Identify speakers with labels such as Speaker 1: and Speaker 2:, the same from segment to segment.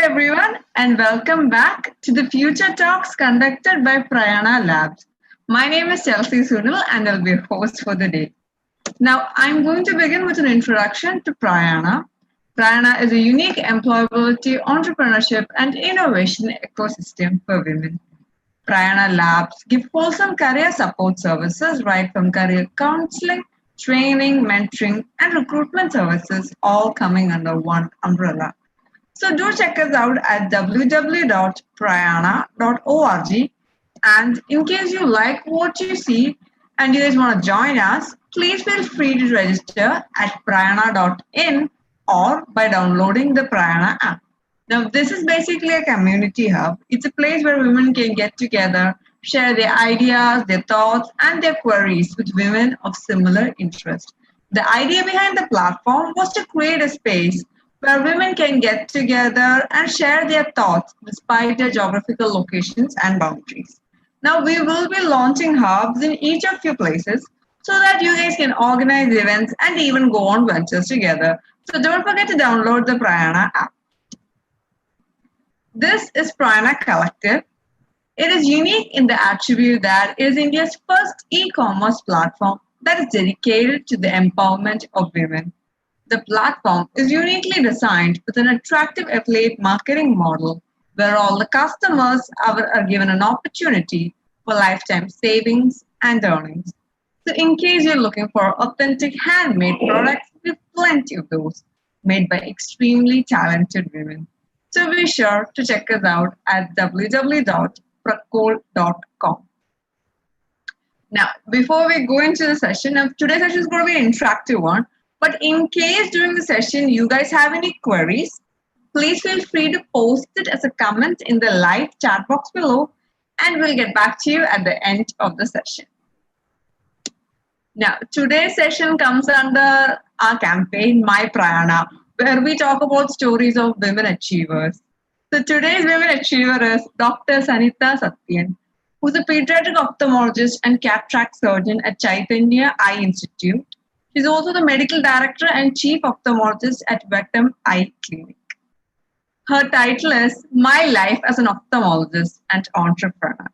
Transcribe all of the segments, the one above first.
Speaker 1: everyone, and welcome back to the Future Talks conducted by Prayana Labs. My name is Chelsea Sunil, and I'll be your host for the day. Now, I'm going to begin with an introduction to Prayana. Prayana is a unique employability, entrepreneurship, and innovation ecosystem for women. Prayana Labs give wholesome career support services right from career counseling, training, mentoring, and recruitment services, all coming under one umbrella. So do check us out at www.prayana.org. And in case you like what you see and you guys want to join us, please feel free to register at prayana.in or by downloading the Prayana app. Now, this is basically a community hub. It's a place where women can get together, share their ideas, their thoughts, and their queries with women of similar interest. The idea behind the platform was to create a space where women can get together and share their thoughts despite their geographical locations and boundaries. Now, we will be launching hubs in each of your places so that you guys can organize events and even go on ventures together. So, don't forget to download the Prayana app. This is Prayana Collective. It is unique in the attribute that it is India's first e-commerce platform that is dedicated to the empowerment of women. The platform is uniquely designed with an attractive affiliate marketing model where all the customers are given an opportunity for lifetime savings and earnings. So, in case you're looking for authentic handmade products, we have plenty of those made by extremely talented women. So, be sure to check us out at www.prakol.com. Now, before we go into the session, today's session is going to be an interactive one. But in case during the session you guys have any queries, please feel free to post it as a comment in the live chat box below, and we'll get back to you at the end of the session. Now, today's session comes under our campaign, My Prayana, where we talk about stories of women achievers. So today's women achiever is Dr. Sanitha Satyan, who's a pediatric ophthalmologist and cataract surgeon at Chaitanya Eye Institute. She's also the medical director and chief ophthalmologist at Vettam Eye Clinic. Her title is My Life as an Ophthalmologist and Entrepreneur.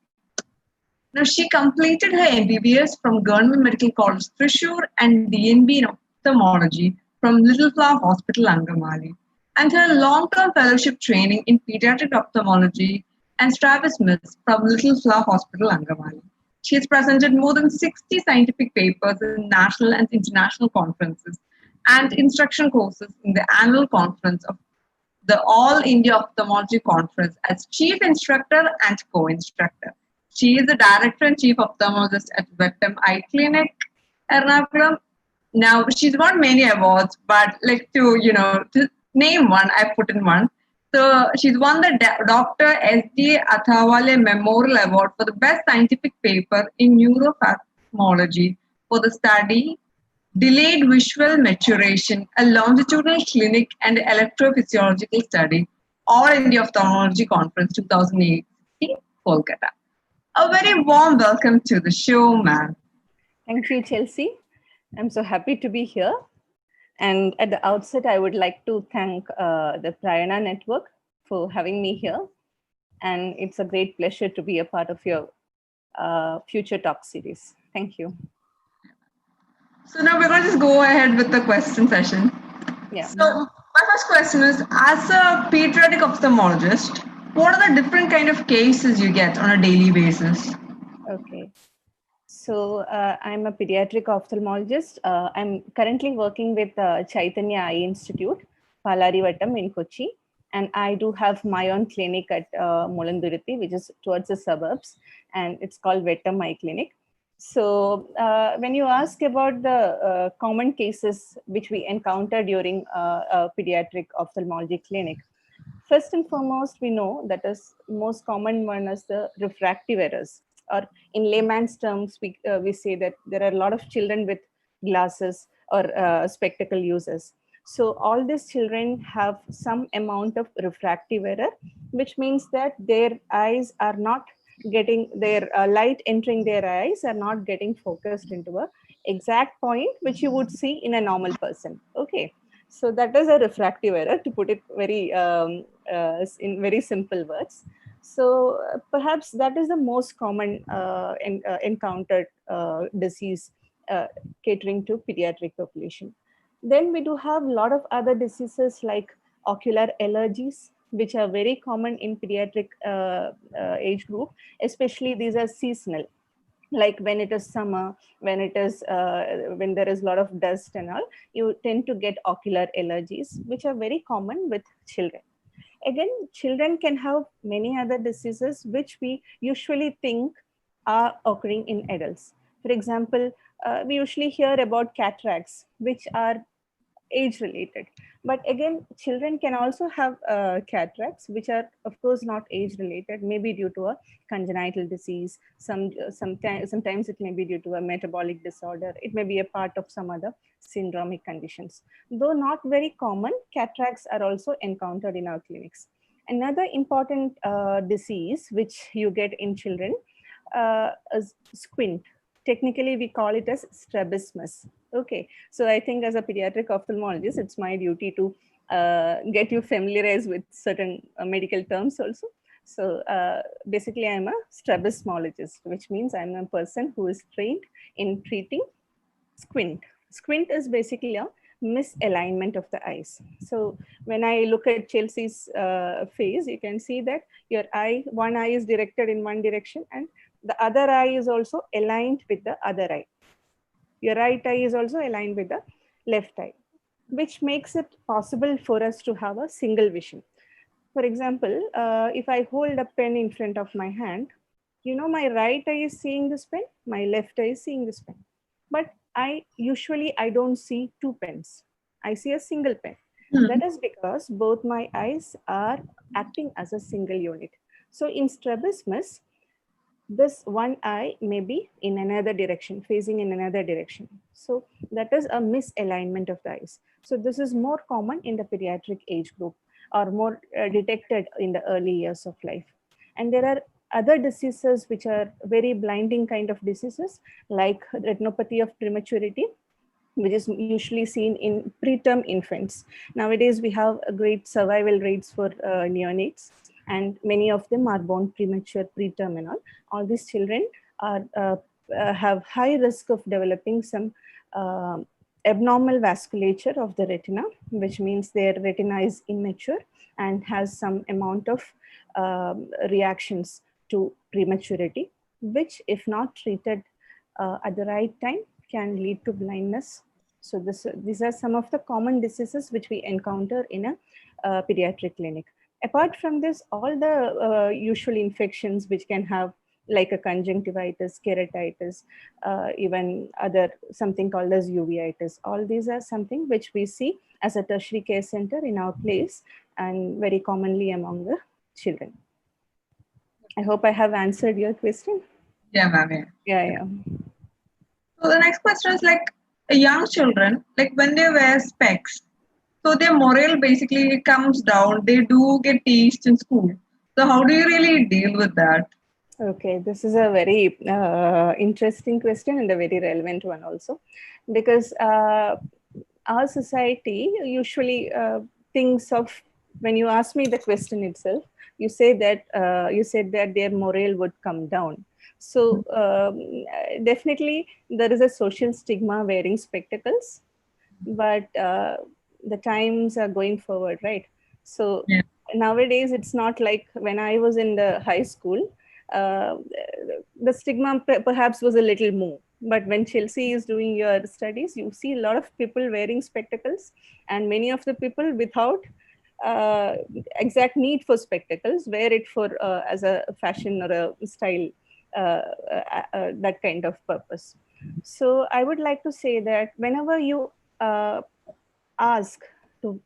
Speaker 1: Now, she completed her MBBS from Government Medical College Thrissur and DNB in ophthalmology from Little Flower Hospital, Angamali, and her long-term fellowship training in pediatric ophthalmology and strabismus from Little Flower Hospital, Angamali. She has presented more than 60 scientific papers in national and international conferences and instruction courses in the annual conference of the All India Ophthalmology Conference as chief instructor and co-instructor. She is the director and chief ophthalmologist at Vettam Eye Clinic, Ernakulam. Now, she's won many awards, but to name one, I put in one. So she's won the Dr. S.D. Athawale Memorial Award for the best scientific paper in neuropharmacology for the study Delayed Visual Maturation, a longitudinal clinic and electrophysiological study, All India Ophthalmology Conference 2008 in Kolkata. A very warm welcome to the show, ma'am.
Speaker 2: Thank you, Chelsea. I'm so happy to be here. And at the outset, I would like to thank the Prayana Network for having me here. And it's a great pleasure to be a part of your Future Talk series. Thank you.
Speaker 1: So now we're going to just go ahead with the question session.
Speaker 2: Yeah.
Speaker 1: So my first question is, as a pediatric ophthalmologist, what are the different kind of cases you get on a daily basis?
Speaker 2: Okay. So I'm a pediatric ophthalmologist. I'm currently working with Chaitanya Eye Institute, Palarivattam in Kochi. And I do have my own clinic at Mulandurthi, which is towards the suburbs. And it's called Vettam Eye Clinic. So when you ask about the common cases which we encounter during a pediatric ophthalmology clinic, first and foremost, we know that is most common one is the refractive errors. Or in layman's terms, we say that there are a lot of children with glasses or spectacle users. So all these children have some amount of refractive error, which means that their eyes are not getting their light entering their eyes are not getting focused into a exact point which you would see in a normal person. Okay. So that is a refractive error, to put it very in very simple words. So perhaps that is the most common encountered disease catering to pediatric population. Then we do have a lot of other diseases like ocular allergies, which are very common in pediatric age group, especially these are seasonal, like when it is summer, when it is when there is a lot of dust and all, you tend to get ocular allergies, which are very common with children. Again, children can have many other diseases which we usually think are occurring in adults. For example, we usually hear about cataracts, which are age related. But again, children can also have cataracts, which are of course not age related, maybe due to a congenital disease. Sometimes it may be due to a metabolic disorder. It may be a part of some other syndromic conditions. Though not very common, cataracts are also encountered in our clinics. Another important disease which you get in children is squint. Technically, we call it as strabismus. Okay, so I think as a pediatric ophthalmologist, it's my duty to get you familiarized with certain medical terms also. So basically, I'm a strabismologist, which means I'm a person who is trained in treating squint. Squint is basically a misalignment of the eyes. So when I look at Chelsea's face, you can see that your eye, one eye is directed in one direction and the other eye is also aligned with the other eye. Your right eye is also aligned with the left eye, which makes it possible for us to have a single vision. For example, if I hold a pen in front of my hand, you know, my right eye is seeing this pen, my left eye is seeing this pen. But I don't see two pens. I see a single pen. That is because both my eyes are acting as a single unit. So in strabismus, this one eye may be in another direction, facing in another direction. So that is a misalignment of the eyes. So this is more common in the pediatric age group, or more detected in the early years of life. And there are other diseases which are very blinding kind of diseases, like retinopathy of prematurity, which is usually seen in preterm infants. Nowadays, we have a great survival rates for neonates, and many of them are born premature, preterm and all. All these children are have high risk of developing some abnormal vasculature of the retina, which means their retina is immature and has some amount of reactions to prematurity, which if not treated at the right time can lead to blindness. So these are some of the common diseases which we encounter in a pediatric clinic. Apart from this, all the usual infections which can have, like a conjunctivitis, keratitis, even other something called as uveitis. All these are something which we see as a tertiary care center in our place and very commonly among the children. I hope I have answered your question.
Speaker 1: Yeah, ma'am.
Speaker 2: Yeah.
Speaker 1: So the next question is, like, young children, like when they wear specs, so their morale basically comes down. They do get teased in school. So how do you really deal with that?
Speaker 2: Okay, this is a very interesting question and a very relevant one also, because our society usually thinks of, when you ask me the question itself, you say that you said that their morale would come down. So definitely there is a social stigma wearing spectacles, but the times are going forward, right? So
Speaker 1: Yeah.
Speaker 2: nowadays it's not like when I was in the high school. The stigma perhaps was a little more. But when Chelsea is doing your studies, you see a lot of people wearing spectacles, and many of the people without exact need for spectacles wear it for as a fashion or a style, that kind of purpose. So I would like to say that whenever you ask to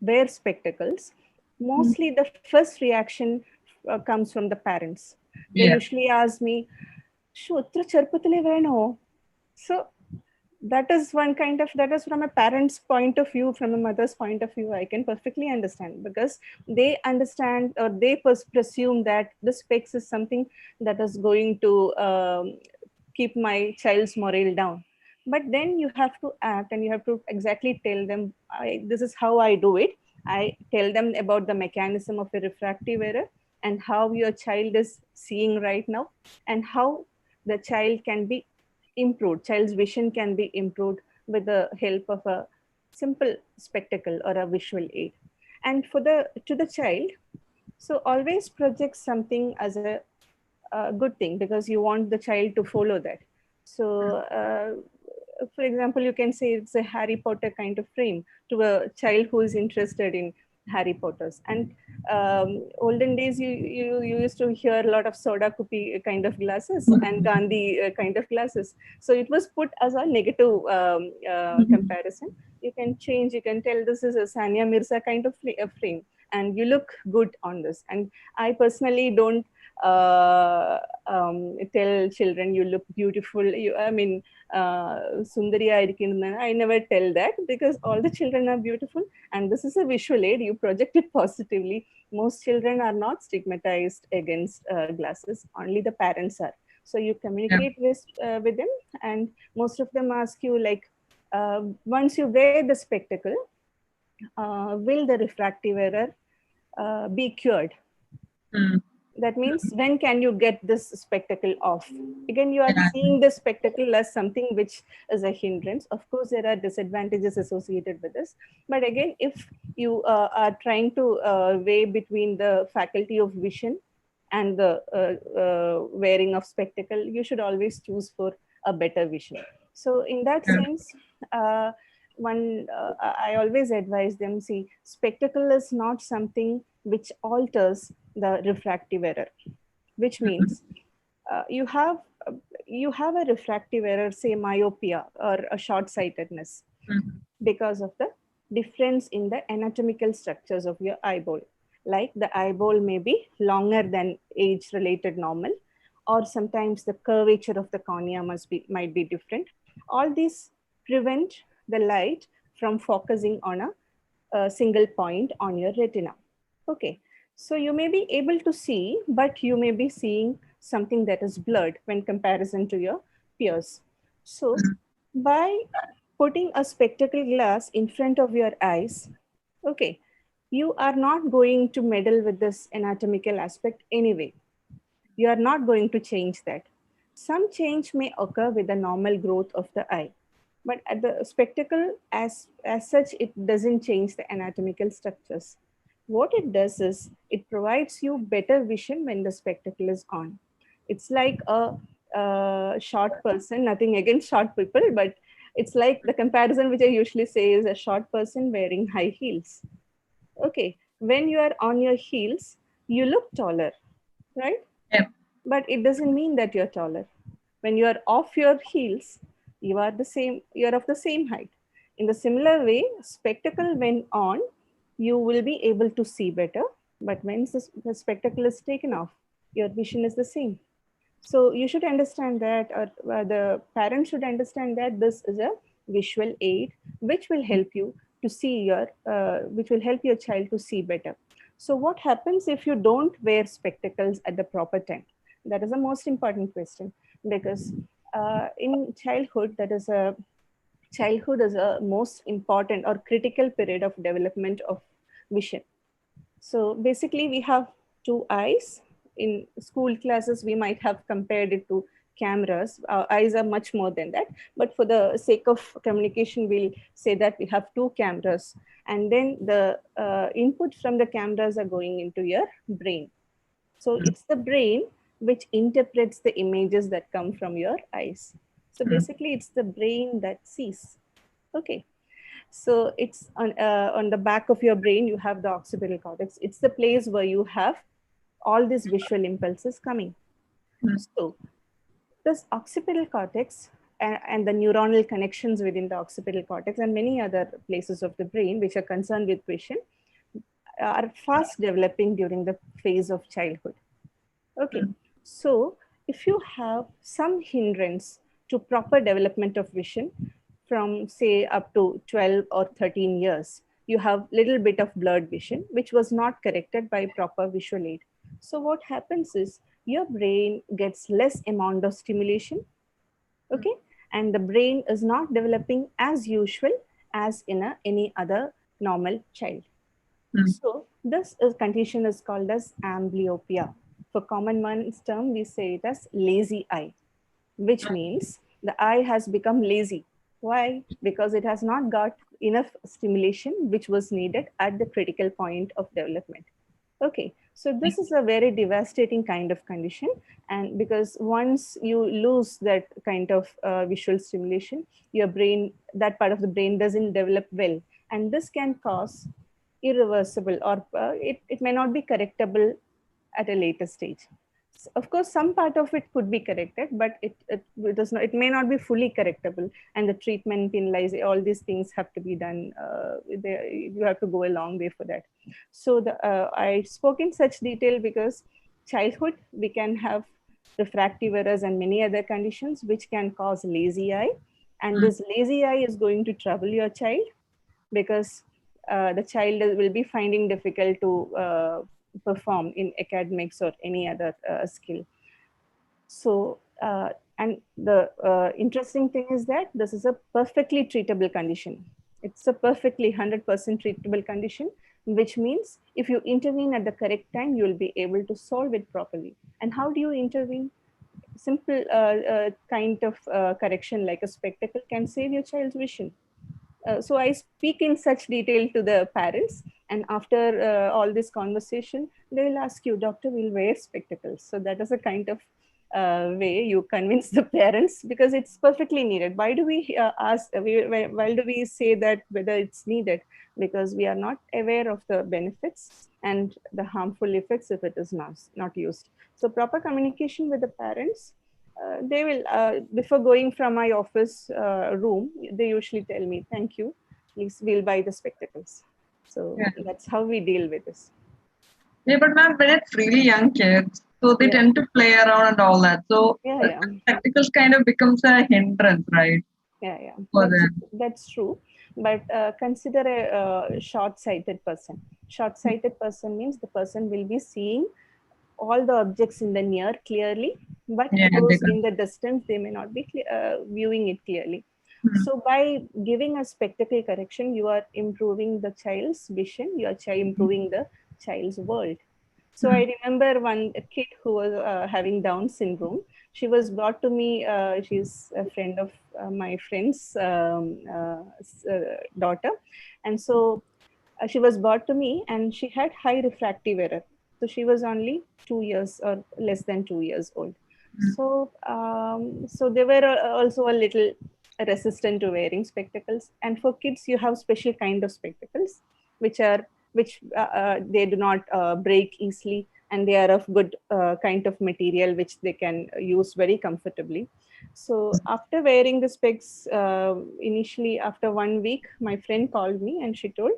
Speaker 2: wear spectacles, mostly the first reaction comes from the parents. They
Speaker 1: Yeah.
Speaker 2: usually ask me, "Shu, utra charpatale veno." So that is one kind of, that is from a parent's point of view, from a mother's point of view, I can perfectly understand, because they understand, or they presume that the specs is something that is going to keep my child's morale down. But then you have to act and you have to exactly tell them, this is how I do it. I tell them about the mechanism of a refractive error and how your child is seeing right now, and how the child can be improved, child's vision can be improved with the help of a simple spectacle or a visual aid. And for the to the child, so always project something as a good thing, because you want the child to follow that. So for example, you can say it's a Harry Potter kind of frame to a child who is interested in Harry Potter's. And olden days, you used to hear a lot of soda kupi kind of glasses and Gandhi kind of glasses. So it was put as a negative comparison. You can change, you can tell this is a Sania Mirza kind of frame, and you look good on this. And I personally don't tell children you look beautiful. Sundari aayirikkunnu. I never tell that, because all the children are beautiful, and this is a visual aid. You project it positively. Most children are not stigmatized against glasses. Only the parents are. So you communicate with them, and most of them ask you like, once you wear the spectacle, will the refractive error be cured? That means, when can you get this spectacle off? Again, you are seeing the spectacle as something which is a hindrance. Of course, there are disadvantages associated with this. But again, if you are trying to weigh between the faculty of vision and the wearing of spectacle, you should always choose for a better vision. So in that sense, I always advise them, see, spectacle is not something which alters the refractive error, which means you have a refractive error, say myopia or a short-sightedness, because of the difference in the anatomical structures of your eyeball. Like the eyeball may be longer than age-related normal, or sometimes the curvature of the cornea might be different. All these prevent the light from focusing on a single point on your retina. Okay, so you may be able to see, but you may be seeing something that is blurred when comparison to your peers. So by putting a spectacle glass in front of your eyes, okay, you are not going to meddle with this anatomical aspect anyway. You are not going to change that. Some change may occur with the normal growth of the eye, but at the spectacle as such, it doesn't change the anatomical structures. What it does is it provides you better vision when the spectacle is on. It's like a short person, nothing against short people, but it's like the comparison which I usually say is a short person wearing high heels. Okay, when you are on your heels, you look taller, right?
Speaker 1: Yeah.
Speaker 2: But it doesn't mean that you're taller. When you are off your heels, you are of the same height. In the similar way, spectacle when on, you will be able to see better. But when the spectacle is taken off, your vision is the same. So you should understand that, or the parents should understand that this is a visual aid which will help you to see which will help your child to see better. So what happens if you don't wear spectacles at the proper time? That is the most important question, because in childhood, childhood is a most important or critical period of development of vision. So basically, we have two eyes. In school classes, we might have compared it to cameras. Our eyes are much more than that. But for the sake of communication, we'll say that we have two cameras. And then the input from the cameras are going into your brain. So it's the brain which interprets the images that come from your eyes. So basically, it's the brain that sees. Okay. So it's on the back of your brain, you have the occipital cortex. It's the place where you have all these visual impulses coming. So this occipital cortex and the neuronal connections within the occipital cortex and many other places of the brain which are concerned with vision are fast developing during the phase of childhood. Okay, so if you have some hindrance to proper development of vision from say up to 12 or 13 years, you have little bit of blurred vision, which was not corrected by proper visual aid. So what happens is your brain gets less amount of stimulation, okay? and the brain is not developing as usual as in any other normal child. So this condition is called as amblyopia. For common man's term, we say it as lazy eye, which means the eye has become lazy. Why? Because it has not got enough stimulation which was needed at the critical point of development. Okay, so this is a very devastating kind of condition, and because once you lose that kind of visual stimulation, your brain, that part of the brain doesn't develop well, and this can cause irreversible, or it may not be correctable at a later stage. Of course, some part of it could be corrected, but it does not, it may not be fully correctable, and the treatment, penalize, all these things have to be done. You have to go a long way for that. So I spoke in such detail because childhood, we can have refractive errors and many other conditions which can cause lazy eye. And this lazy eye is going to trouble your child, because the child will be finding difficult to perform in academics or any other skill. So, and the interesting thing is that this is a perfectly treatable condition. It's a perfectly 100% treatable condition, which means if you intervene at the correct time, you will be able to solve it properly. And how do you intervene? Simple kind of correction like a spectacle can save your child's vision. So I speak in such detail to the parents, and after all this conversation, they will ask you, doctor, will wear spectacles. So that is a kind of way you convince the parents, because it's perfectly needed. Why do we why do we say that whether it's needed? Because we are not aware of the benefits and the harmful effects if it is not used. So proper communication with the parents, they will, before going from my office room, they usually tell me, thank you, please, we'll buy the spectacles. So that's how we deal with this.
Speaker 1: Yeah, but ma'am, when it's really young kids, so they tend to play around and all that. So spectacles kind of becomes a hindrance, right?
Speaker 2: Yeah. That's true. But consider a short-sighted person. Short-sighted person means the person will be seeing all the objects in the near clearly, but those in the distance, they may not be viewing it clearly. So by giving a spectacle correction, you are improving the child's vision, you are improving the child's world. So I remember one kid who was having Down syndrome. She was brought to me, she's a friend of my friend's daughter. And so she was brought to me, and she had high refractive error. So she was only 2 years or less than 2 years old. So, so they were also a little resistant to wearing spectacles. And for kids, you have special kind of spectacles, which they do not break easily, and they are of good kind of material which they can use very comfortably. So after wearing the specs, initially after 1 week, my friend called me and she told,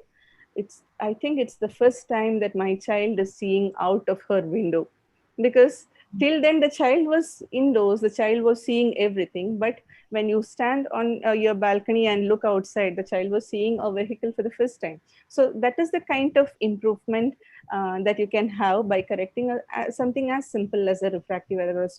Speaker 2: I think it's the first time that my child is seeing out of her window, because till then the child was indoors, the child was seeing everything. But when you stand on your balcony and look outside, the child was seeing a vehicle for the first time. So that is the kind of improvement that you can have by correcting something as simple as a refractive error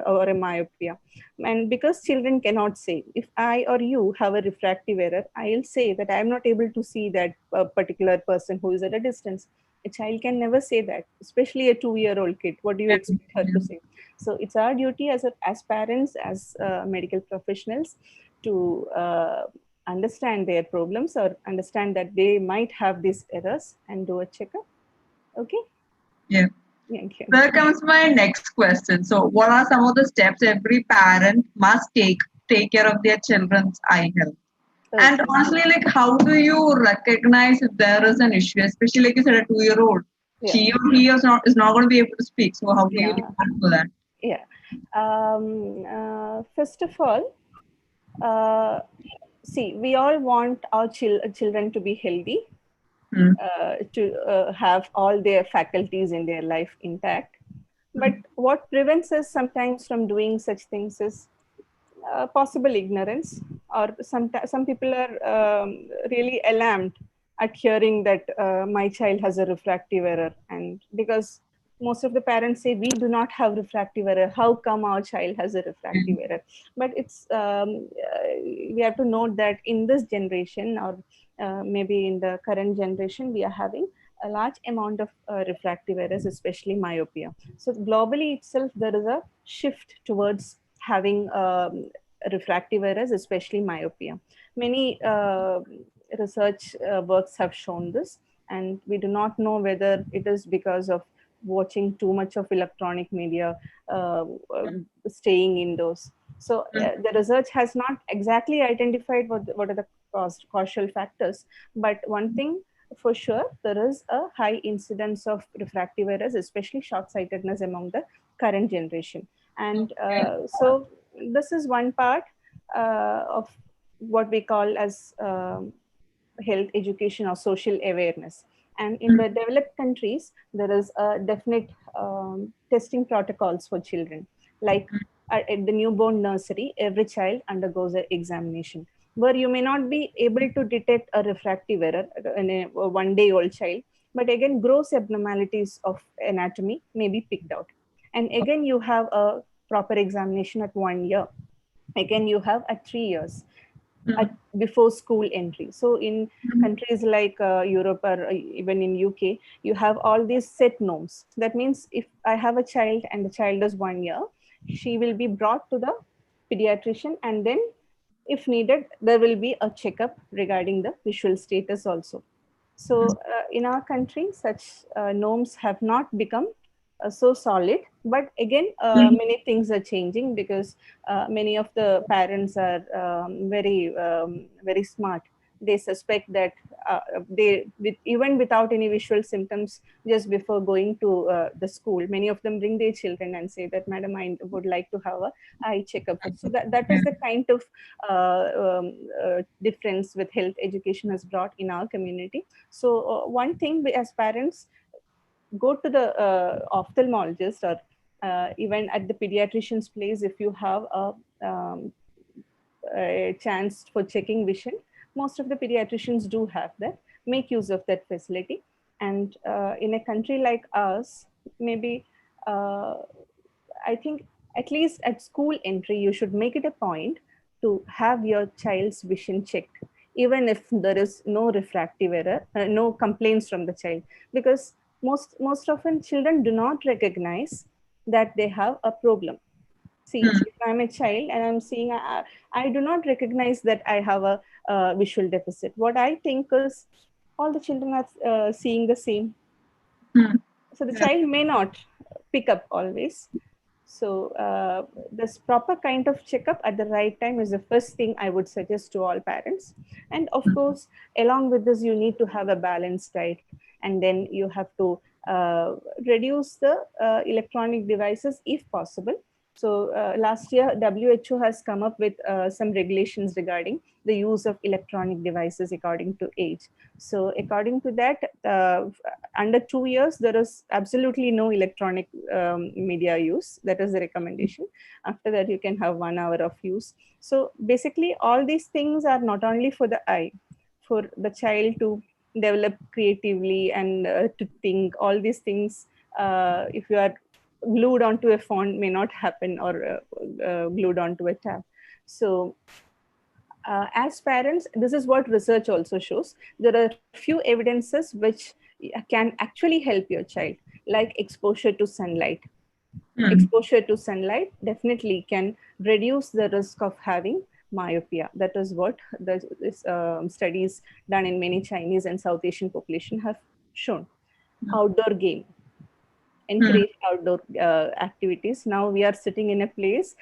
Speaker 2: or a myopia. And because children cannot say, if I or you have a refractive error, I'll say that I'm not able to see that particular person who is at a distance. A child can never say that, especially a 2-year-old kid. What do you expect her to say? So it's our duty as parents, as medical professionals, to understand their problems or understand that they might have these errors and do a checkup. Okay?
Speaker 1: Yeah.
Speaker 2: Thank you.
Speaker 1: There comes my next question. So what are some of the steps every parent must take care of their children's eye health? Okay. And honestly, like, how do you recognize if there is an issue, especially like you said, a 2-year-old? Yeah. He is not going to be able to speak. So how do you respond to that?
Speaker 2: Yeah. First of all, see, we all want our children to be healthy, to have all their faculties in their life intact. But what prevents us sometimes from doing such things is possible ignorance, or some people are really alarmed at hearing that my child has a refractive error, and because most of the parents say we do not have refractive error. How come our child has a refractive error? But it's we have to note that in this generation, or maybe in the current generation, we are having a large amount of refractive errors, especially myopia. So globally itself, there is a shift towards having refractive errors, especially myopia. Many research works have shown this, and we do not know whether it is because of watching too much of electronic media, staying indoors. So the research has not exactly identified what are the causal factors, but one thing for sure, there is a high incidence of refractive errors, especially short-sightedness among the current generation. And so this is one part of what we call as health education or social awareness. And in the developed countries, there is a definite testing protocols for children. Like at the newborn nursery, every child undergoes an examination where you may not be able to detect a refractive error in a one-day-old child, but again, gross abnormalities of anatomy may be picked out. And again, you have a proper examination at 1 year. Again, you have at 3 years. Before school entry. So in countries like Europe or even in UK, you have all these set norms. That means if I have a child and the child is 1 year, she will be brought to the pediatrician, and then if needed, there will be a checkup regarding the visual status also. So in our country, such norms have not become so solid, but again, many things are changing because many of the parents are very smart. They suspect that even without any visual symptoms, just before going to the school, many of them bring their children and say that, "Madam, I would like to have a eye checkup." So that is the kind of difference with health education has brought in our community. So one thing as parents, go to the ophthalmologist or even at the pediatrician's place if you have a chance for checking vision. Most of the pediatricians do have that. Make use of that facility. And in a country like ours, maybe I think at least at school entry, you should make it a point to have your child's vision checked, even if there is no refractive error, no complaints from the child, because most often children do not recognize that they have a problem. See, if I'm a child and I'm seeing, I do not recognize that I have a visual deficit. What I think is all the children are seeing the same. So the child may not pick up always. So this proper kind of checkup at the right time is the first thing I would suggest to all parents. And of course, along with this, you need to have a balanced diet. And then you have to reduce the electronic devices if possible. So last year, WHO has come up with some regulations regarding the use of electronic devices according to age. So according to that, under 2 years, there is absolutely no electronic media use. That is the recommendation. After that, you can have 1 hour of use. So basically, all these things are not only for the eye, for the child to develop creatively and to think. All these things, if you are glued onto a phone, may not happen, or glued onto a tab. So as parents, this is what research also shows. There are few evidences which can actually help your child, like exposure to sunlight. Exposure to sunlight definitely can reduce the risk of having myopia. That is what the studies done in many Chinese and South Asian population have shown. Outdoor game. Encourage outdoor activities. Now we are sitting in a place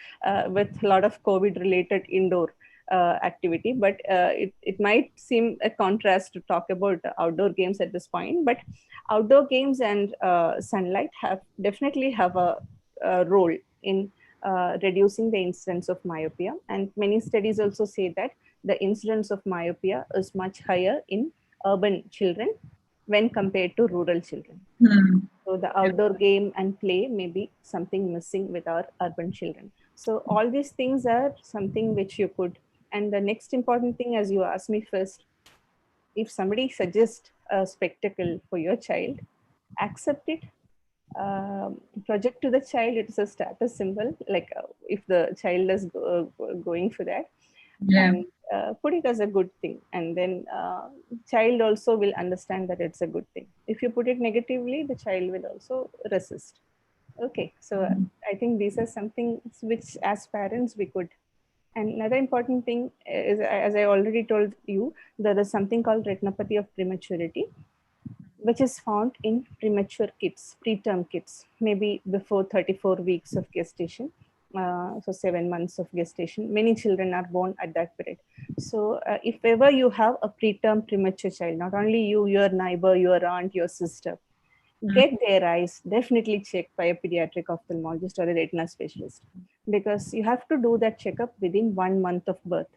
Speaker 2: with a lot of COVID related indoor activity, but it might seem a contrast to talk about outdoor games at this point, but outdoor games and sunlight definitely have a role in reducing the incidence of myopia. And many studies also say that the incidence of myopia is much higher in urban children when compared to rural children. So the outdoor game and play may be something missing with our urban children. So all these things are something which you could. And the next important thing, as you asked me first, if somebody suggests a spectacle for your child, accept it, project to the child, it's a status symbol, like if the child is going for that,
Speaker 1: Yeah.
Speaker 2: and put it as a good thing, and then child also will understand that it's a good thing. If you put it negatively, the child will also resist. Okay, so I think these are something which as parents we could. And another important thing is, as I already told you, there is something called retinopathy of prematurity, which is found in premature kids, preterm kids, maybe before 34 weeks of gestation. So 7 months of gestation. Many children are born at that period. So if ever you have a preterm premature child, not only you, your neighbor, your aunt, your sister, get their eyes definitely checked by a pediatric ophthalmologist or a retina specialist, because you have to do that checkup within 1 month of birth,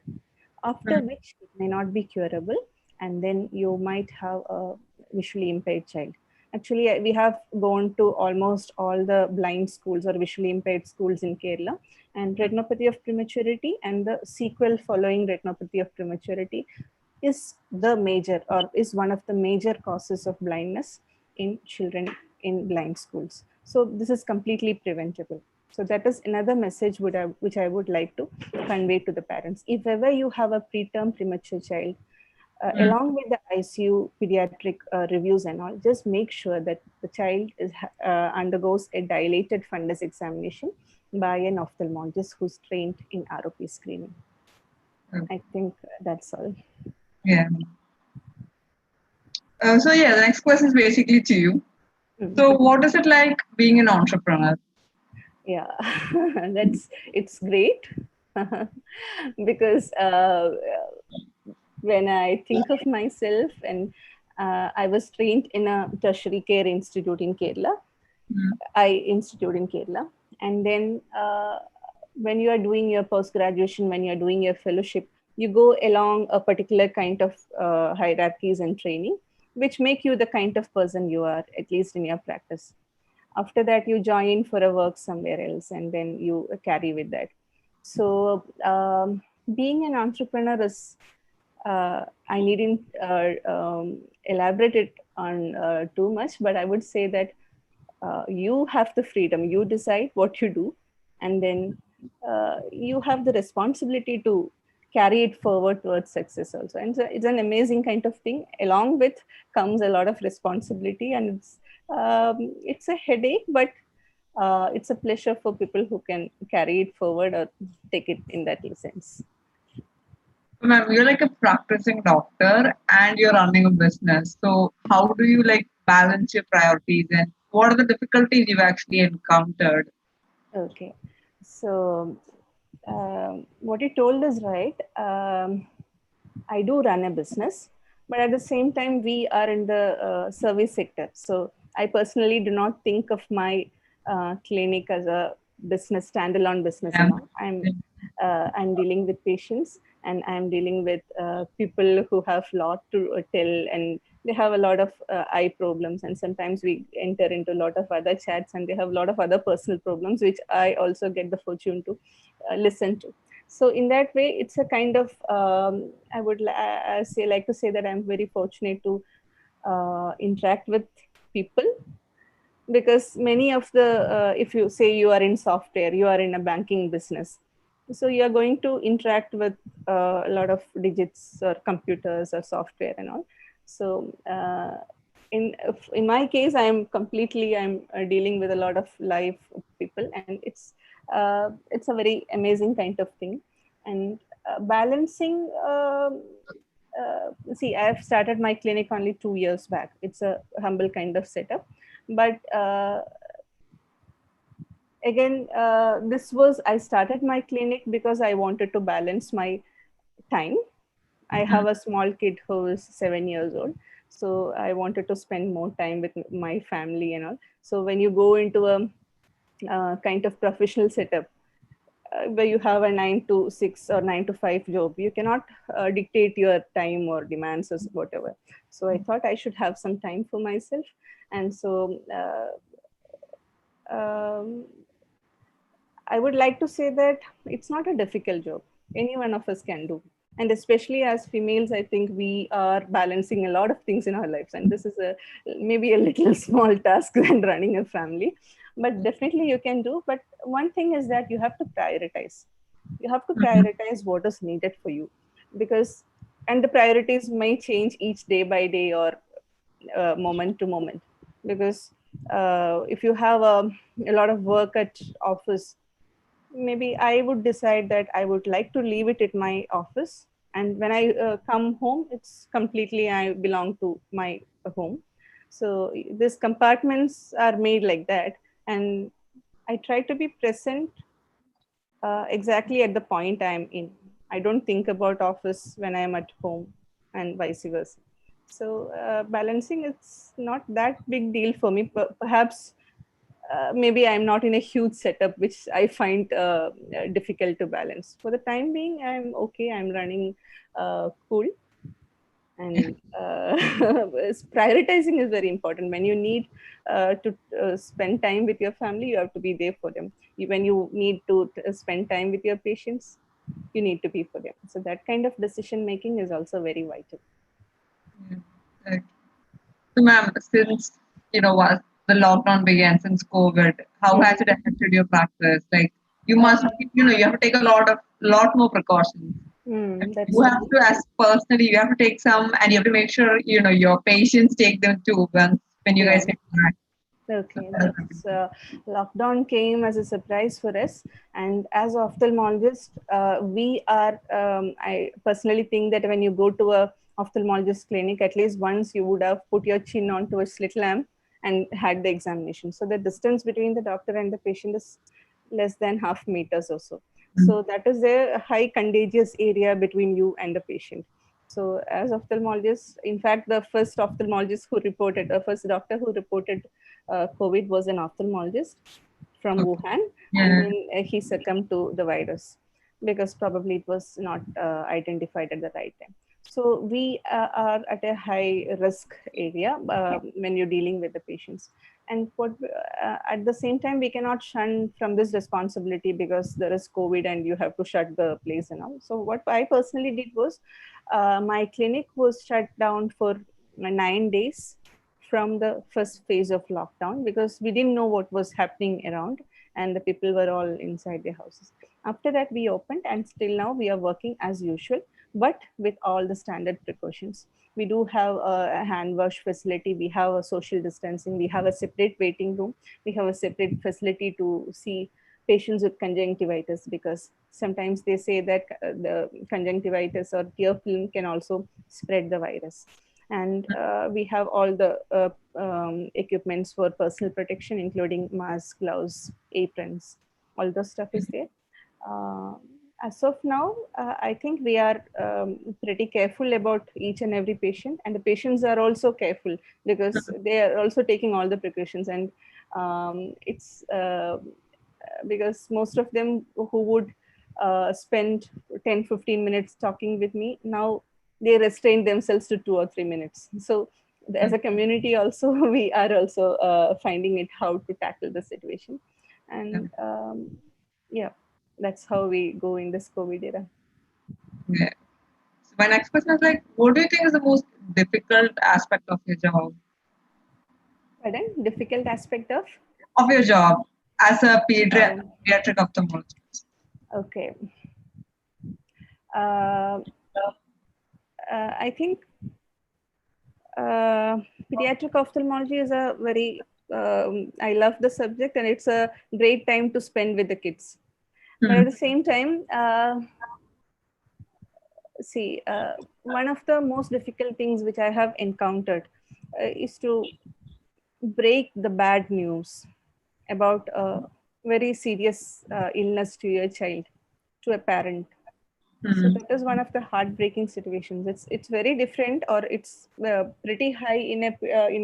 Speaker 2: after which it may not be curable, and then you might have a visually impaired child. Actually, we have gone to almost all the blind schools or visually impaired schools in Kerala, and retinopathy of prematurity and the sequel following retinopathy of prematurity is the major, or is one of the major causes of blindness in children in blind schools. So this is completely preventable. So that is another message which I would like to convey to the parents. If ever you have a preterm premature child, along with the ICU pediatric reviews and all, just make sure that the child undergoes a dilated fundus examination by an ophthalmologist who's trained in ROP screening. I think that's all.
Speaker 1: Yeah. So yeah, the next question is basically to you. So what is it like being an entrepreneur?
Speaker 2: Yeah, it's great because when I think of myself, and I was trained in a tertiary care institute in Kerala, and then when you are doing your post graduation, when you are doing your fellowship, you go along a particular kind of hierarchies and training, which make you the kind of person you are, at least in your practice. After that, you join for a work somewhere else, and then you carry with that. So being an entrepreneur is, I needn't elaborate it on too much, but I would say that you have the freedom, you decide what you do, and then you have the responsibility to carry it forward towards success also. And so it's an amazing kind of thing. Along with comes a lot of responsibility, and it's a headache, but it's a pleasure for people who can carry it forward or take it in that sense.
Speaker 1: So ma'am, you're like a practicing doctor and you're running a business. So how do you like balance your priorities and what are the difficulties you've actually encountered?
Speaker 2: Okay. So what you told is right. I do run a business, but at the same time, we are in the service sector. So I personally do not think of my clinic as a business, standalone business.
Speaker 1: Yeah.
Speaker 2: I'm dealing with patients, and I'm dealing with people who have a lot to tell, and they have a lot of eye problems. And sometimes we enter into a lot of other chats, and they have a lot of other personal problems, which I also get the fortune to listen to. So in that way, it's a kind of, I would like to say that I'm very fortunate to interact with people, because many of the, if you say you are in software, you are in a banking business, so you are going to interact with a lot of digits or computers or software and all. So in my case, I'm dealing with a lot of live people, and it's a very amazing kind of thing. And balancing, see, I've started my clinic only 2 years back. It's a humble kind of setup, but again, I started my clinic because I wanted to balance my time. I have a small kid who is 7 years old, so I wanted to spend more time with my family and all. So when you go into a kind of professional setup, where you have a 9 to 6 or 9 to 5 job, you cannot dictate your time or demands or whatever. So I thought I should have some time for myself. And so I would like to say that it's not a difficult job. Any one of us can do. And especially as females, I think we are balancing a lot of things in our lives. And this is maybe a little small task than running a family, but definitely you can do. But one thing is that you have to prioritize. You have to prioritize what is needed for you, because, and the priorities may change each day by day or moment to moment, because if you have a lot of work at office, maybe I would decide that I would like to leave it at my office. And when I come home, it's completely, I belong to my home. So these compartments are made like that. And I try to be present exactly at the point I'm in. I don't think about office when I'm at home and vice versa. So balancing, it's not that big deal for me. Perhaps maybe I'm not in a huge setup, which I find difficult to balance. For the time being, I'm okay. I'm running cool. And prioritizing is very important. When you need to spend time with your family, you have to be there for them. When you need to spend time with your patients, you need to be for them. So that kind of decision making is also very vital.
Speaker 1: Right. So, ma'am, since what the lockdown began, since COVID, how has it affected your practice? Like, you must, you have to take a lot more precautions.
Speaker 2: That's
Speaker 1: You have
Speaker 2: true.
Speaker 1: to, as personally, you have to take some, and you have to make sure your patients take them too when you
Speaker 2: Yeah.
Speaker 1: guys get back.
Speaker 2: Okay, that's lockdown came as a surprise for us, and as ophthalmologist, we are. I personally think that when you go to a ophthalmologist clinic, at least once you would have put your chin onto a slit lamp and had the examination. So the distance between the doctor and the patient is less than half meters or so. So that is a high contagious area between you and the patient. So as ophthalmologist, in fact, the first ophthalmologist who reported, the first doctor who reported COVID was an ophthalmologist from
Speaker 1: Okay.
Speaker 2: Wuhan, and
Speaker 1: Yeah.
Speaker 2: then he succumbed to the virus because probably it was not identified at the right time. So we are at a high risk area when you're dealing with the patients. And at the same time, we cannot shun from this responsibility because there is COVID and you have to shut the place and all. So what I personally did was my clinic was shut down for 9 days from the first phase of lockdown because we didn't know what was happening around and the people were all inside their houses. After that, we opened and still now we are working as usual, but with all the standard precautions. We do have a hand wash facility, we have a social distancing, we have a separate waiting room, we have a separate facility to see patients with conjunctivitis because sometimes they say that the conjunctivitis or tear film can also spread the virus. And we have all the equipments for personal protection, including masks, gloves, aprons, all those stuff is there. As of now, I think we are pretty careful about each and every patient, and the patients are also careful because they are also taking all the precautions. And it's because most of them who would spend 10-15 minutes talking with me, now they restrain themselves to 2 or 3 minutes. So as a community also, we are also finding it how to tackle the situation. And yeah, that's how we go in this COVID era.
Speaker 1: Yeah. So my next question is like, what do you think is the most difficult aspect of your job?
Speaker 2: Pardon? Difficult aspect of?
Speaker 1: Of your job as a
Speaker 2: Um,
Speaker 1: pediatric ophthalmologist?
Speaker 2: okay. Uh, I think pediatric ophthalmology is a very, I love the subject and it's a great time to spend with the kids. But at the same time, see, one of the most difficult things which I have encountered is to break the bad news about a very serious illness to your child, to a parent. So that is one of the heartbreaking situations. It's very different, or it's pretty high in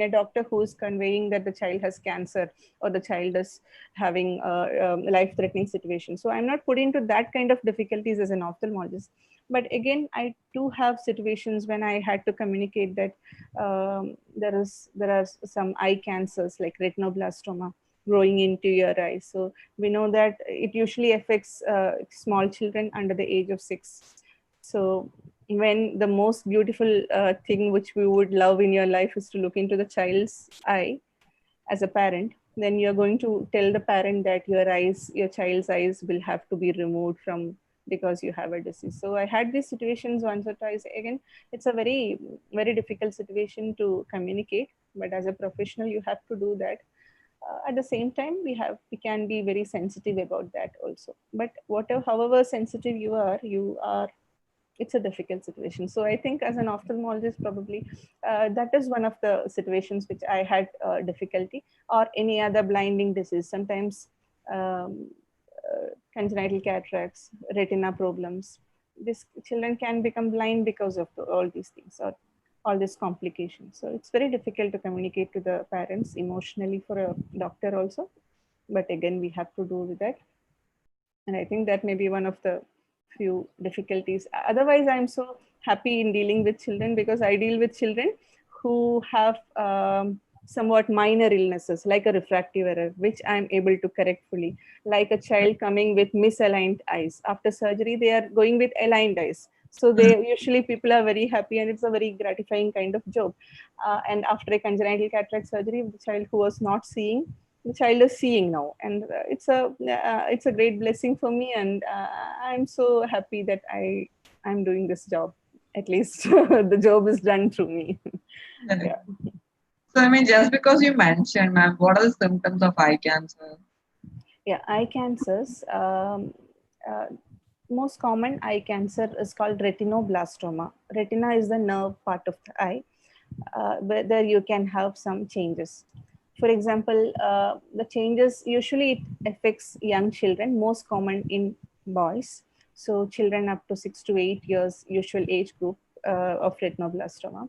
Speaker 2: a doctor who is conveying that the child has cancer or the child is having a life-threatening situation. So I'm not put into that kind of difficulties as an ophthalmologist. But again, I do have situations when I had to communicate that there are some eye cancers like retinoblastoma growing into your eyes. So we know that it usually affects small children under the age of 6. So when the most beautiful thing which we would love in your life is to look into the child's eye as a parent, then you're going to tell the parent that your child's eyes will have to be removed from because you have a disease. So I had these situations once or twice. Again, it's a very, very difficult situation to communicate, but as a professional, you have to do that. At the same time, we can be very sensitive about that also. But however sensitive you are, it's a difficult situation. So I think as an ophthalmologist, probably that is one of the situations which I had difficulty, or any other blinding disease. Sometimes um, congenital cataracts, retina problems. These children can become blind because of all these things, or all these complications. So it's very difficult to communicate to the parents emotionally for a doctor also. But again, we have to do with that. And I think that may be one of the few difficulties. Otherwise, I'm so happy in dealing with children because I deal with children who have somewhat minor illnesses like a refractive error, which I'm able to correct fully. Like a child coming with misaligned eyes. After surgery, they are going with aligned eyes. So they usually people are very happy, and it's a very gratifying kind of job. And after a congenital cataract surgery, the child who was not seeing, the child is seeing now, and it's a great blessing for me, and I'm so happy that I'm doing this job. At least the job is done through me. Yeah.
Speaker 1: So, I mean, just because you mentioned, ma'am, what are the symptoms of eye cancer?
Speaker 2: Yeah, eye cancers. Uh, Most common eye cancer is called retinoblastoma. Retina is the nerve part of the eye, where you can have some changes. For example, the changes usually it affects young children, most common in boys. So children up to 6 to 8 years, usual age group of retinoblastoma.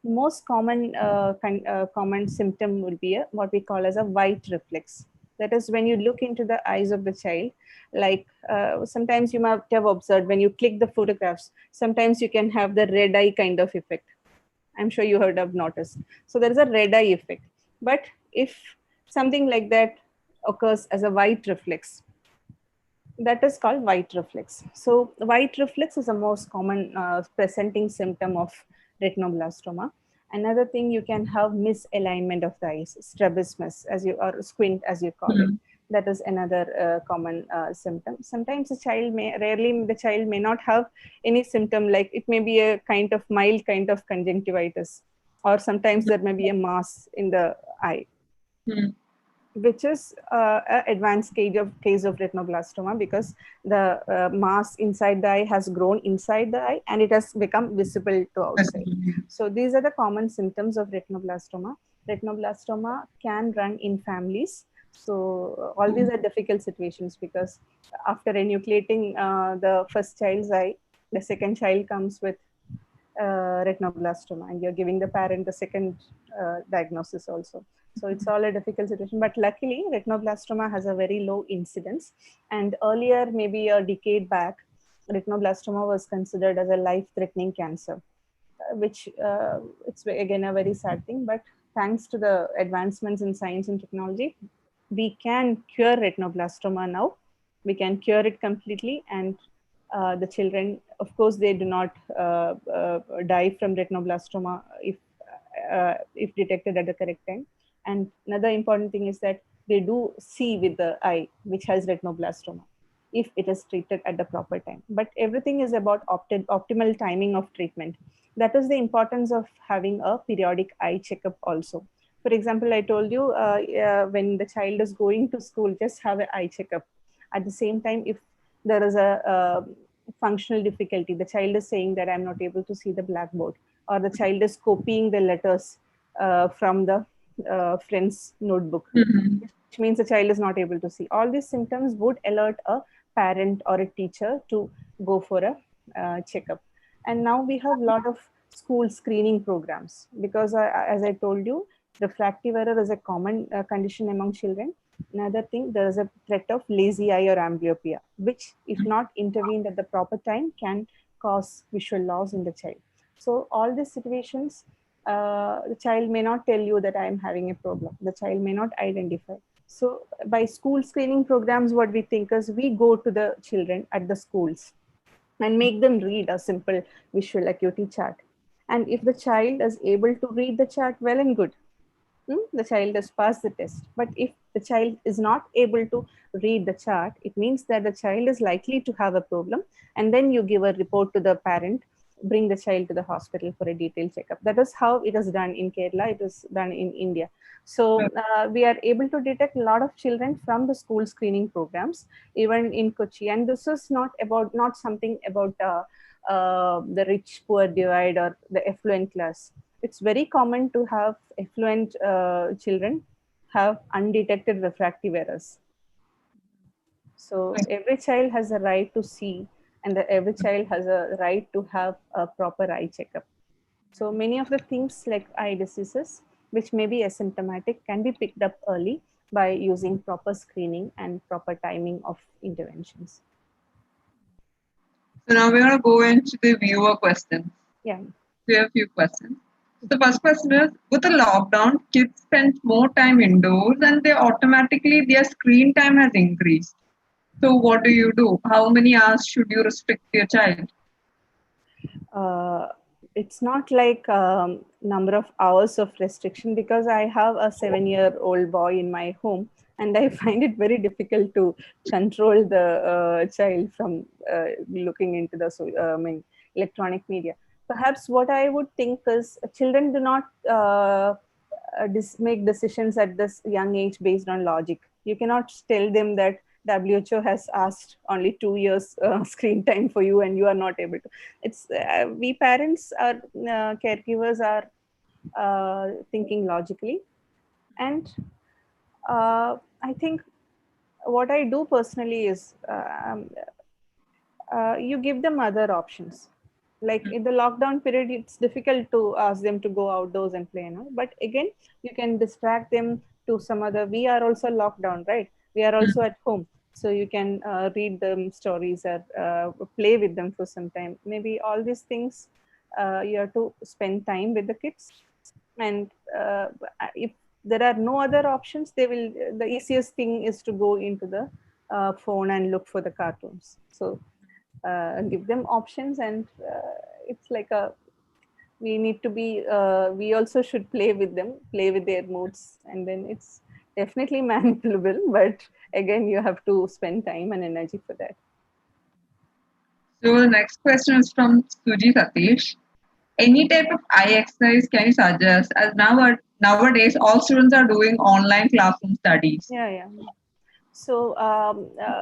Speaker 2: Most common symptom will be what we call as a white reflex. That is when you look into the eyes of the child, like sometimes you might have observed when you click the photographs, sometimes you can have the red eye kind of effect. I'm sure you heard of noticed. So there is a red eye effect. But if something like that occurs as a white reflex, that is called white reflex. So white reflex is the most common presenting symptom of retinoblastoma. Another thing, you can have misalignment of the eyes, strabismus, as you or squint as you call it. That is another common symptom. Sometimes rarely the child may not have any symptom, like it may be a kind of mild kind of conjunctivitis, or sometimes there may be a mass in the eye, which is an advanced case of retinoblastoma, because the mass inside the eye has grown inside the eye and it has become visible to outside. So these are the common symptoms of retinoblastoma. Retinoblastoma can run in families. So all these are difficult situations, because after enucleating the first child's eye, the second child comes with retinoblastoma, and you're giving the parent the second diagnosis also. So it's all a difficult situation, but luckily retinoblastoma has a very low incidence. And earlier, maybe a decade back, retinoblastoma was considered as a life-threatening cancer, which it's again a very sad thing. But thanks to the advancements in science and technology, we can cure retinoblastoma now. We can cure it completely, and the children, of course, they do not die from retinoblastoma if detected at the correct time. And another important thing is that they do see with the eye, which has retinoblastoma, if it is treated at the proper time. But everything is about optimal timing of treatment. That is the importance of having a periodic eye checkup also. For example, I told you when the child is going to school, just have an eye checkup. At the same time, if there is a functional difficulty, the child is saying that I'm not able to see the blackboard, or the child is copying the letters from the friend's notebook, which means the child is not able to see. All these symptoms would alert a parent or a teacher to go for a checkup. And now we have a lot of school screening programs, because as I told you, refractive error is a common condition among children. Another thing, there is a threat of lazy eye or amblyopia, which, if not intervened at the proper time, can cause visual loss in the child. So all these situations, the child may not tell you that I am having a problem. The child may not identify. So by school screening programs, what we think is we go to the children at the schools and make them read a simple visual acuity chart. And if the child is able to read the chart, well and good. The child has passed the test. But if the child is not able to read the chart, it means that the child is likely to have a problem. And then you give a report to the parent, bring the child to the hospital for a detailed checkup. That is how it is done in Kerala. It is done in India. So we are able to detect a lot of children from the school screening programs, even in Kochi. And this is not something about the rich poor divide or the affluent class. It's very common to have affluent children have undetected refractive errors. So every child has a right to see, and every child has a right to have a proper eye checkup. So many of the things like eye diseases, which may be asymptomatic, can be picked up early by using proper screening and proper timing of interventions.
Speaker 1: So now we're going to go into the viewer questions.
Speaker 2: Yeah.
Speaker 1: We have a few questions. The first question is, with the lockdown, kids spend more time indoors and their screen time has increased. So what do you do? How many hours should you restrict your child?
Speaker 2: It's not like number of hours of restriction, because I have a 7-year-old boy in my home, and I find it very difficult to control the child from looking into the electronic media. Perhaps what I would think is children do not make decisions at this young age based on logic. You cannot tell them that WHO has asked only 2 years screen time for you and you are not able to. It's we parents are caregivers are thinking logically, and I think what I do personally is you give them other options. Like in the lockdown period, it's difficult to ask them to go outdoors and play, but again, you can distract them to some other. We are also locked down, right? We are also at home, so you can read them stories or play with them for some time. Maybe all these things you have to spend time with the kids, and if there are no other options, they will. The easiest thing is to go into the phone and look for the cartoons. So give them options, and it's like we need to be we also should play with them, play with their moods, and then it's definitely manageable, but again you have to spend time and energy for that.
Speaker 1: So the next question is from Suji Satish. Any type of eye exercise can you suggest, as nowadays all students are doing online classroom studies?
Speaker 2: Yeah. So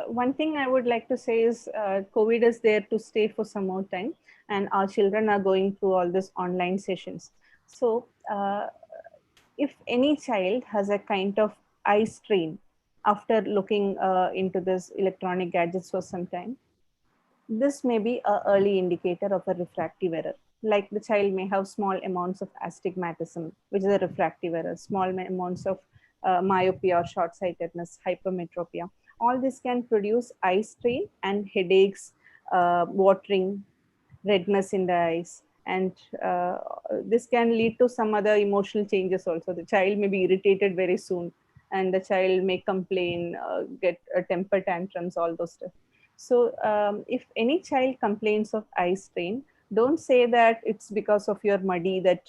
Speaker 2: one thing I would like to say is COVID is there to stay for some more time, and our children are going through all these online sessions. So if any child has a kind of eye strain after looking into this electronic gadgets for some time, this may be an early indicator of a refractive error. Like the child may have small amounts of astigmatism, which is a refractive error, small amounts of myopia or short-sightedness, hypermetropia. All this can produce eye strain and headaches, watering, redness in the eyes. And this can lead to some other emotional changes also. The child may be irritated very soon, and the child may complain, get temper tantrums, all those stuff. So if any child complains of eye strain, don't say that it's because of your muddy that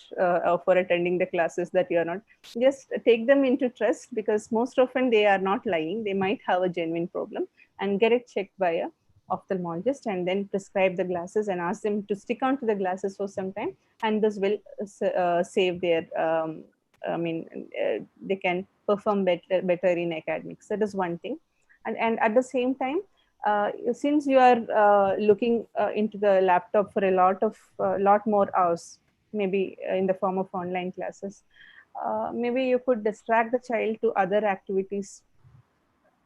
Speaker 2: for attending the classes that you're not. Just take them into trust, because most often they are not lying. They might have a genuine problem, and get it checked by a ophthalmologist, and then prescribe the glasses and ask them to stick on to the glasses for some time, and this will save their they can perform better in academics. That is one thing. And at the same time, since you are looking into the laptop for a lot more hours, maybe in the form of online classes, maybe you could distract the child to other activities,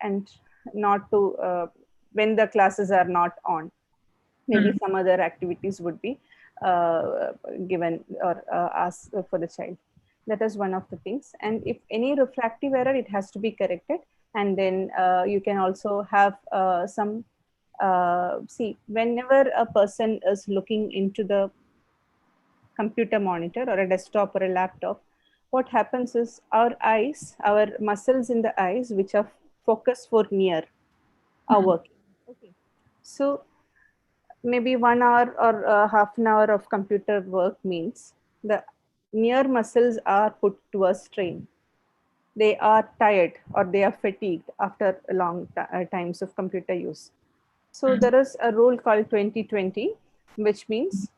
Speaker 2: and not to when the classes are not on, maybe some other activities would be given or asked for the child. That is one of the things. And if any refractive error, it has to be corrected. And then you can also have some see, whenever a person is looking into the computer monitor or a desktop or a laptop, what happens is our eyes, our muscles in the eyes, which are focused for near, are working. Okay. So maybe 1 hour or half an hour of computer work means the near muscles are put to a strain. They are tired or they are fatigued after long times of computer use. So there is a rule called 20-20, which means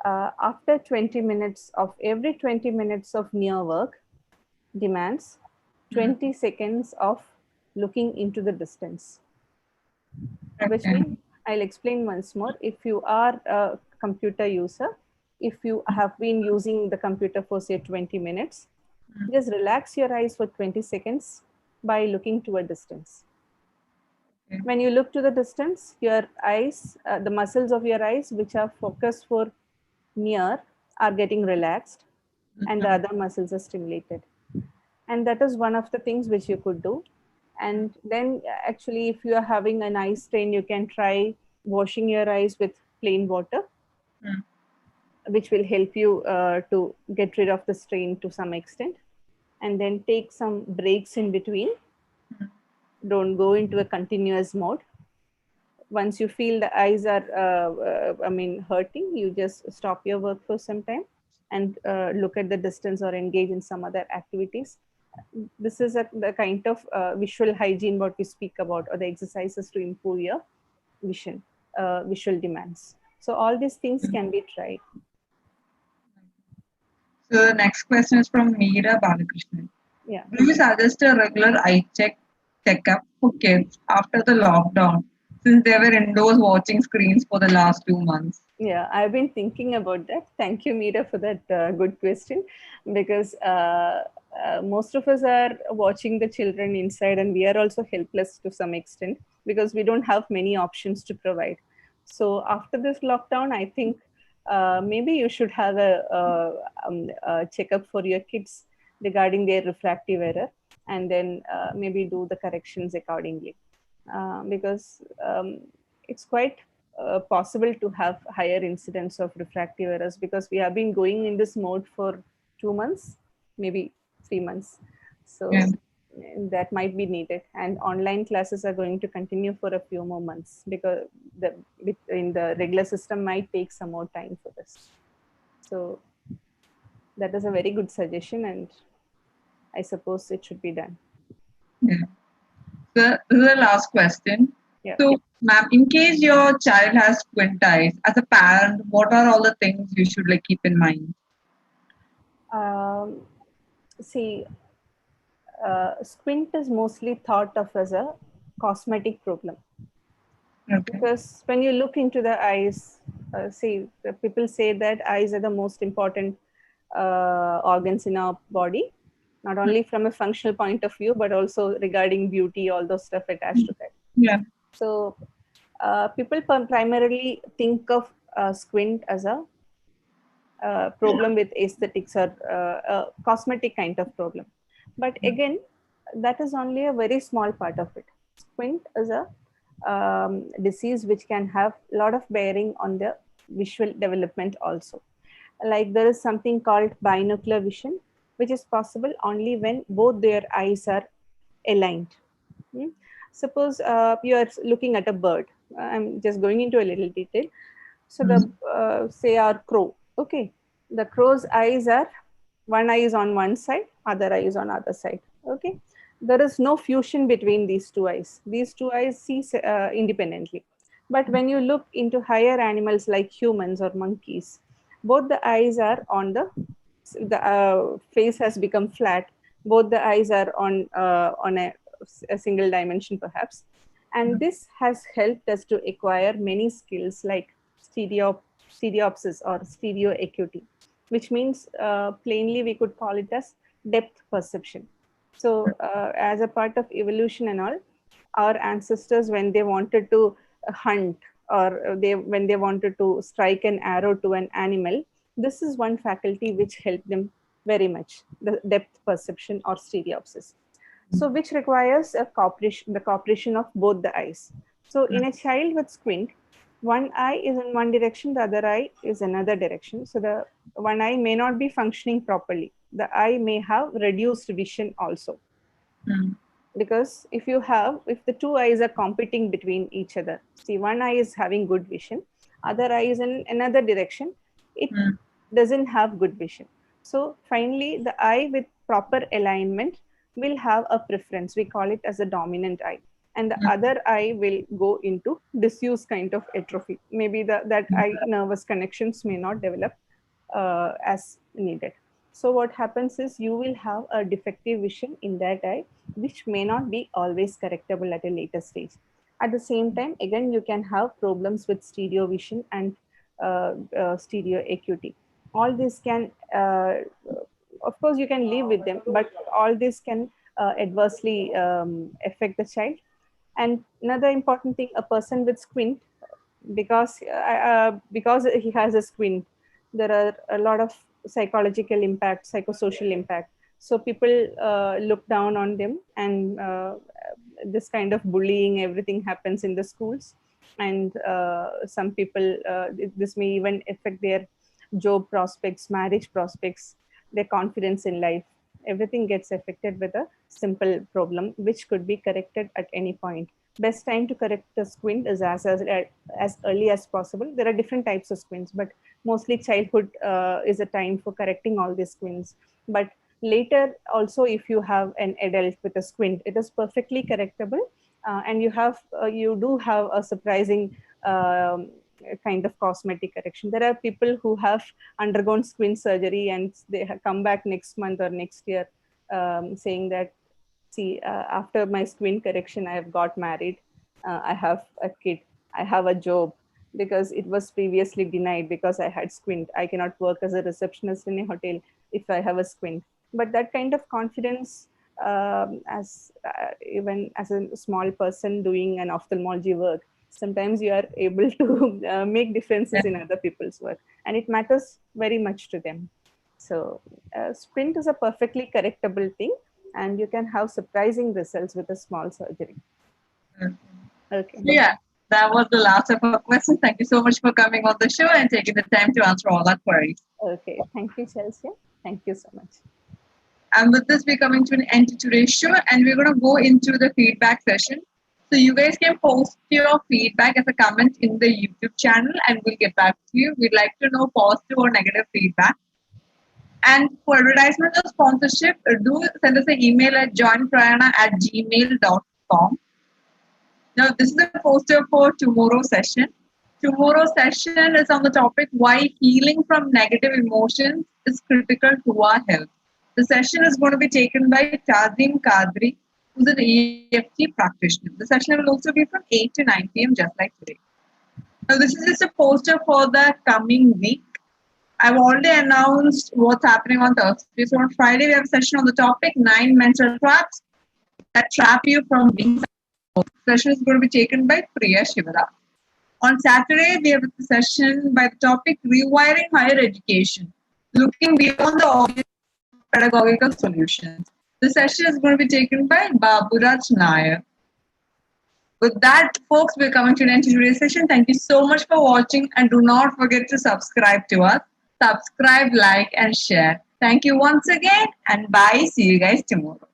Speaker 2: after 20 minutes of every 20 minutes of near work demands 20 seconds of looking into the distance, which
Speaker 1: Okay.
Speaker 2: means I'll explain once more. If you are a computer user, if you have been using the computer for say 20 minutes, just relax your eyes for 20 seconds by looking to a distance.
Speaker 1: Okay.
Speaker 2: When you look to the distance, your eyes, the muscles of your eyes, which are focused for near, are getting relaxed and the other muscles are stimulated. And that is one of the things which you could do. And then actually, if you are having an eye strain, you can try washing your eyes with plain water, which will help you to get rid of the strain to some extent. And then take some breaks in between. Don't go into a continuous mode. Once you feel the eyes are, hurting, you just stop your work for some time and look at the distance or engage in some other activities. This is the kind of visual hygiene what we speak about, or the exercises to improve your vision, visual demands. So all these things can be tried.
Speaker 1: So the next question is from Meera Balakrishnan.
Speaker 2: Yeah.
Speaker 1: Do you suggest a regular eye checkup for kids after the lockdown, since they were indoors watching screens for the last 2 months?
Speaker 2: Yeah, I've been thinking about that. Thank you, Meera, for that good question. Because most of us are watching the children inside, and we are also helpless to some extent because we don't have many options to provide. So after this lockdown, I think maybe you should have a checkup for your kids regarding their refractive error, and then maybe do the corrections accordingly. Because it's quite possible to have higher incidence of refractive errors, because we have been going in this mode for 2 months, maybe 3 months. So
Speaker 1: Yeah.
Speaker 2: that might be needed. And online classes are going to continue for a few more months, because in the regular system might take some more time for this. So that is a very good suggestion, and I suppose it should be done.
Speaker 1: Yeah. So this is the last question.
Speaker 2: Yeah.
Speaker 1: So, ma'am, in case your child has squint eyes, as a parent, what are all the things you should keep in mind?
Speaker 2: See, squint is mostly thought of as a cosmetic problem.
Speaker 1: Okay.
Speaker 2: Because when you look into the eyes, people say that eyes are the most important organs in our body, not only from a functional point of view, but also regarding beauty, all those stuff attached to that.
Speaker 1: Yeah.
Speaker 2: So people primarily think of squint as a problem with aesthetics, or a cosmetic kind of problem. But again, that is only a very small part of it. Squint is a disease which can have a lot of bearing on the visual development also. Like there is something called binocular vision, which is possible only when both their eyes are aligned. Suppose you are looking at a bird. I'm just going into a little detail. So the say our crow. Okay, the crow's eyes are, one eye is on one side, other eye is on other side. Okay, there is no fusion between these two eyes. These two eyes see independently. But when you look into higher animals like humans or monkeys, both the eyes are on the face has become flat. Both the eyes are on a single dimension perhaps. And this has helped us to acquire many skills like stereopsis or stereo acuity, which means plainly we could call it as depth perception. So as a part of evolution and all, our ancestors, when they wanted to hunt, or when they wanted to strike an arrow to an animal, this is one faculty which helped them very much, the depth perception or stereopsis. So which requires the cooperation of both the eyes. So in a child with squint, one eye is in one direction, the other eye is another direction. So the one eye may not be functioning properly. The eye may have reduced vision also. Because if the two eyes are competing between each other, see, one eye is having good vision, other eye is in another direction, it doesn't have good vision. So finally, the eye with proper alignment will have a preference. We call it as a dominant eye. And the other eye will go into disuse kind of atrophy. Maybe that eye nervous connections may not develop as needed. So what happens is you will have a defective vision in that eye, which may not be always correctable at a later stage. At the same time, again, you can have problems with stereo vision and stereo acuity. All this can, of course, you can live with them, but all this can adversely affect the child. And another important thing, a person with squint, because he has a squint, there are a lot of psychological impact, psychosocial impact. So people look down on them, and this kind of bullying, everything happens in the schools. And some people, this may even affect their job prospects, marriage prospects, their confidence in life. Everything gets affected with a simple problem, which could be corrected at any point. Best time to correct the squint is as early as possible. There are different types of squints, but mostly childhood is a time for correcting all these squints. But later also, if you have an adult with a squint, it is perfectly correctable. And you do have a surprising kind of cosmetic correction. There are people who have undergone squint surgery and they have come back next month or next year saying that, see, after my squint correction, I have got married, I have a kid, I have a job, because it was previously denied because I had squint. I cannot work as a receptionist in a hotel if I have a squint. But that kind of confidence, even as a small person doing an ophthalmology work, sometimes you are able to make differences in other people's work, and it matters very much to them. So squint is a perfectly correctable thing, and you can have surprising results with a small surgery. Okay.
Speaker 1: Yeah, that was the last of our questions. Thank you so much for coming on the show and taking the time to answer all our queries.
Speaker 2: Okay, thank you, Chelsea. Thank you so much.
Speaker 1: And with this, we're coming to an end to today's show, and we're going to go into the feedback session. So you guys can post your feedback as a comment in the YouTube channel, and we'll get back to you. We'd like to know positive or negative feedback. And for advertisement or sponsorship, do send us an email at joinprayana@gmail.com. Now, this is a poster for tomorrow's session. Tomorrow's session is on the topic why healing from negative emotions is critical to our health. The session is going to be taken by Tazim Kadri, who's an EFT practitioner. The session will also be from 8 to 9 p.m. just like today. Now, this is just a poster for the coming week. I've already announced what's happening on Thursday. So on Friday, we have a session on the topic 9 mental traps that trap you from being. The session is going to be taken by Priya Shivara. On Saturday, we have a session by the topic rewiring higher education, looking beyond the obvious pedagogical solutions. The session is going to be taken by Baburaj Nair. With that, folks, we're coming to an end to today's session. Thank you so much for watching, and do not forget to subscribe to us. Subscribe, like, and share. Thank you once again, and bye. See you guys tomorrow.